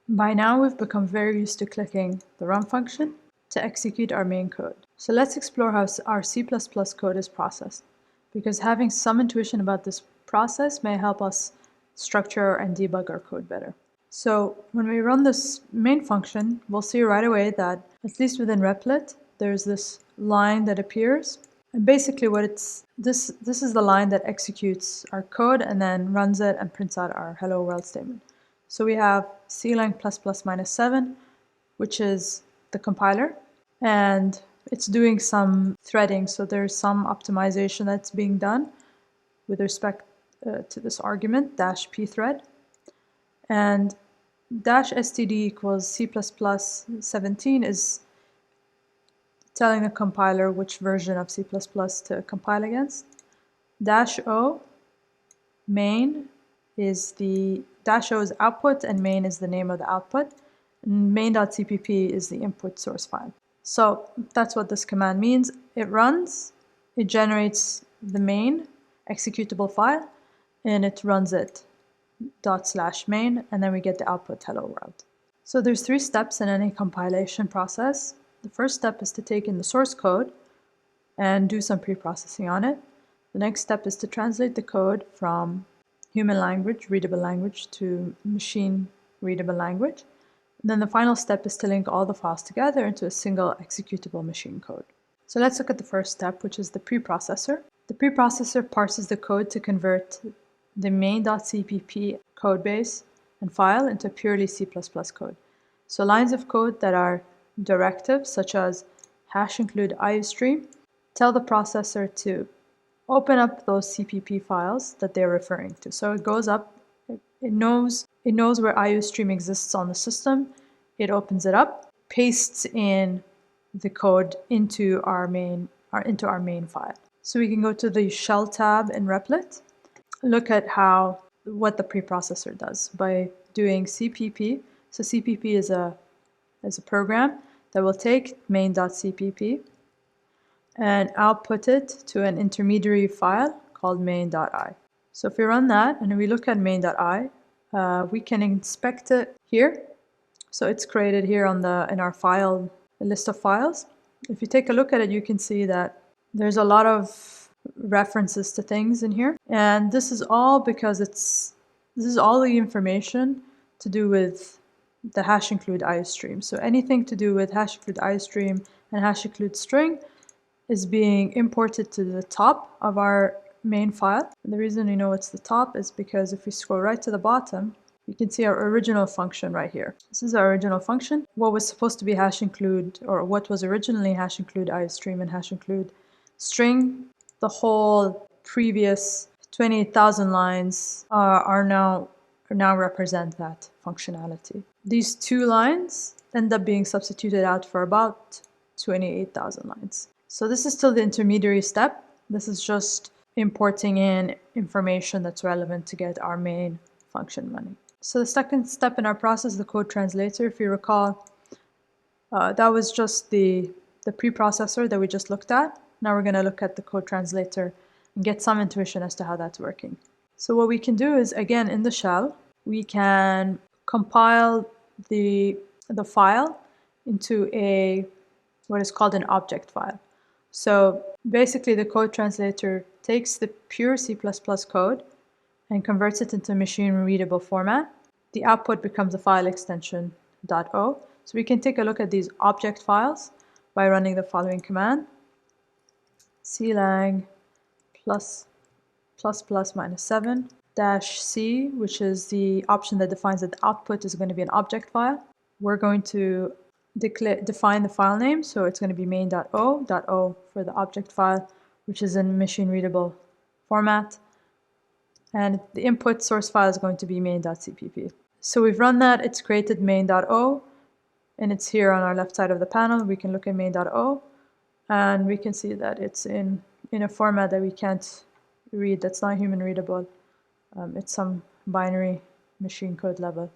By now, we've become very used to clicking the run function to execute our main code. So let's explore how our C++ code is processed, because having some intuition about this process may help us structure and debug our code better. So when we run this main function, we'll see right away that, at least within Replit, there's this line that appears. And basically what this is the line that executes our code and then runs it and prints out our hello world statement. So we have clang ++-7, which is the compiler, and it's doing some threading. So there's some optimization that's being done with respect to this argument, -pthread. And -std equals C++17 is telling the compiler which version of C++ to compile against. -o main is the -o is output and main is the name of the output. And main.cpp is the input source file. So that's what this command means. It runs, it generates the main executable file, and it runs it /main, and then we get the output hello world. So there's 3 steps in any compilation process. The first step is to take in the source code and do some pre-processing on it. The next step is to translate the code from human language, readable language, to machine readable language. And then the final step is to link all the files together into a single executable machine code. So let's look at the first step, which is the preprocessor. The preprocessor parses the code to convert the main.cpp codebase and file into purely C++ code. So lines of code that are directives, such as #include iostream, tell the processor to open up those CPP files that they're referring to. So it goes up, it knows where iostream exists on the system, it opens it up, pastes in the code into our main file. So we can go to the shell tab in Replit, look at what the preprocessor does by doing CPP. So CPP is a program that will take main.cpp and output it to an intermediary file called main.i. So if we run that and we look at main.i, we can inspect it here. So it's created here in our file list of files. If you take a look at it, you can see that there's a lot of references to things in here, and this is all because this is all the information to do with the #include iostream. So anything to do with #include iostream and #include string is being imported to the top of our main file. And the reason we know it's the top is because if we scroll right to the bottom, you can see our original function right here. This is our original function. What was supposed to be #include, or what was originally #include iostream and #include string, the whole previous 28,000 lines are now represent that functionality. These 2 lines end up being substituted out for about 28,000 lines. So this is still the intermediary step. This is just importing in information that's relevant to get our main function running. So the second step in our process, the code translator, if you recall, that was just the preprocessor that we just looked at. Now we're going to look at the code translator and get some intuition as to how that's working. So what we can do is, again, in the shell, we can compile the file into what is called an object file. So basically the code translator takes the pure C++ code and converts it into machine readable format. The output becomes a file extension .o. So we can take a look at these object files by running the following command: clang ++-7 -c, which is the option that defines that the output is going to be an object file. We're going to define the file name, so it's going to be main.o for the object file, which is in machine readable format. And the input source file is going to be main.cpp. So we've run that, it's created main.o, and it's here on our left side of the panel. We can look at main.o, and we can see that it's in a format that we can't read, that's not human readable. It's some binary machine code level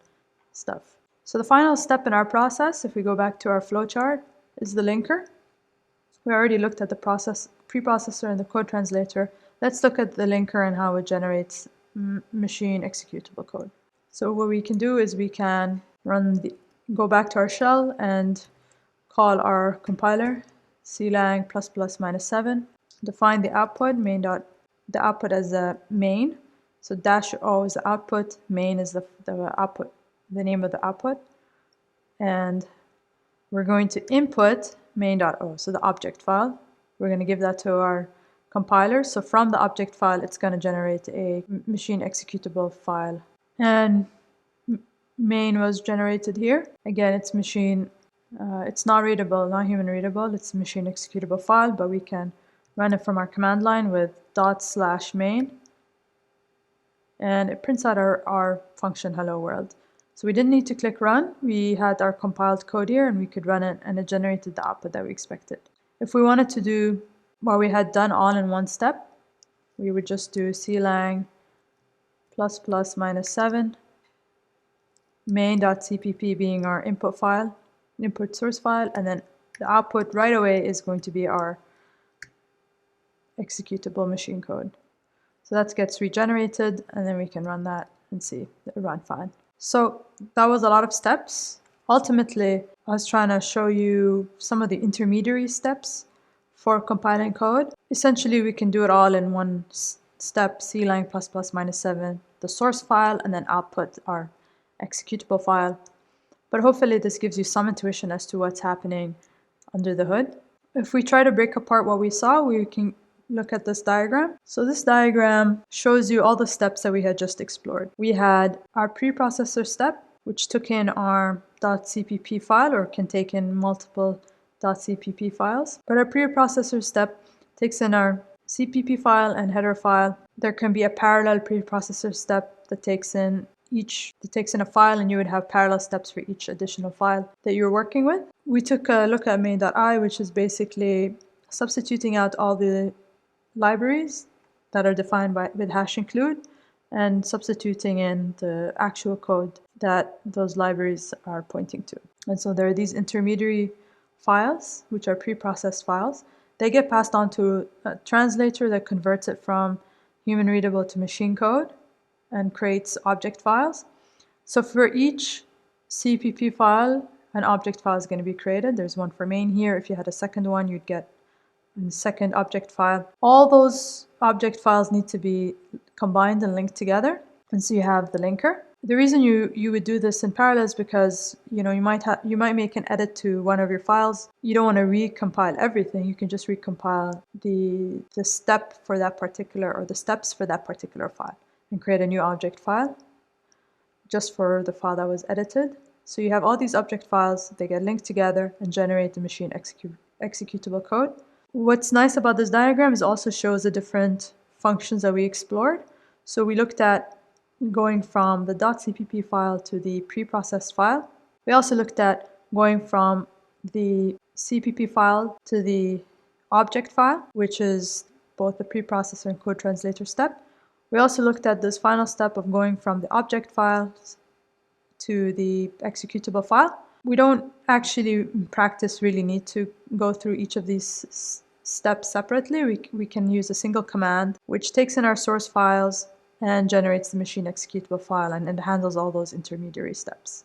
stuff. So the final step in our process, if we go back to our flowchart, is the linker. We already looked at the preprocessor and the code translator. Let's look at the linker and how it generates machine executable code. So what we can do is we can go back to our shell and call our compiler clang ++-7. Define the output the output as a main. So -o is the output, main is the output, the name of the output, and we're going to input main.o, so the object file. We're going to give that to our compiler. So from the object file, it's going to generate a machine executable file. And main was generated here. Again, it's machine, it's not readable, not human readable. It's a machine executable file, but we can run it from our command line with /main. And it prints out our function hello world. So we didn't need to click run. We had our compiled code here and we could run it and it generated the output that we expected. If we wanted to do what we had done all in one step, we would just do clang ++-7 main.cpp being our input file, input source file, and then the output right away is going to be our executable machine code. So that gets regenerated and then we can run that and see that it ran fine. So that was a lot of steps. Ultimately, I was trying to show you some of the intermediary steps for compiling code. Essentially, we can do it all in one step, clang ++-7, the source file, and then output our executable file. But hopefully this gives you some intuition as to what's happening under the hood. If we try to break apart what we saw, we can look at this diagram. So this diagram shows you all the steps that we had just explored. We had our preprocessor step, which took in our .cpp file, or can take in multiple .cpp files. But our preprocessor step takes in our CPP file and header file. There can be a parallel preprocessor step that takes in a file, and you would have parallel steps for each additional file that you're working with. We took a look at main.i, which is basically substituting out all the libraries that are defined with #include and substituting in the actual code that those libraries are pointing to. And so there are these intermediary files, which are preprocessed files. They get passed on to a translator that converts it from human readable to machine code and creates object files. So for each CPP file, an object file is going to be created. There's one for main here. If you had a second one, you'd get a second object file. All those object files need to be combined and linked together. And so you have the linker. The reason you would do this in parallel is because you might make an edit to one of your files. You don't want to recompile everything. You can just recompile the step for that particular, or the steps for that particular file, and create a new object file just for the file that was edited. So you have all these object files, they get linked together and generate the machine executable code. What's nice about this diagram is it also shows the different functions that we explored. So we looked at going from the .cpp file to the preprocessed file. We also looked at going from the CPP file to the object file, which is both the preprocessor and code translator step. We also looked at this final step of going from the object files to the executable file. We don't actually in practice really need to go through each of these steps separately. We can use a single command which takes in our source files and generates the machine executable file, and it handles all those intermediary steps.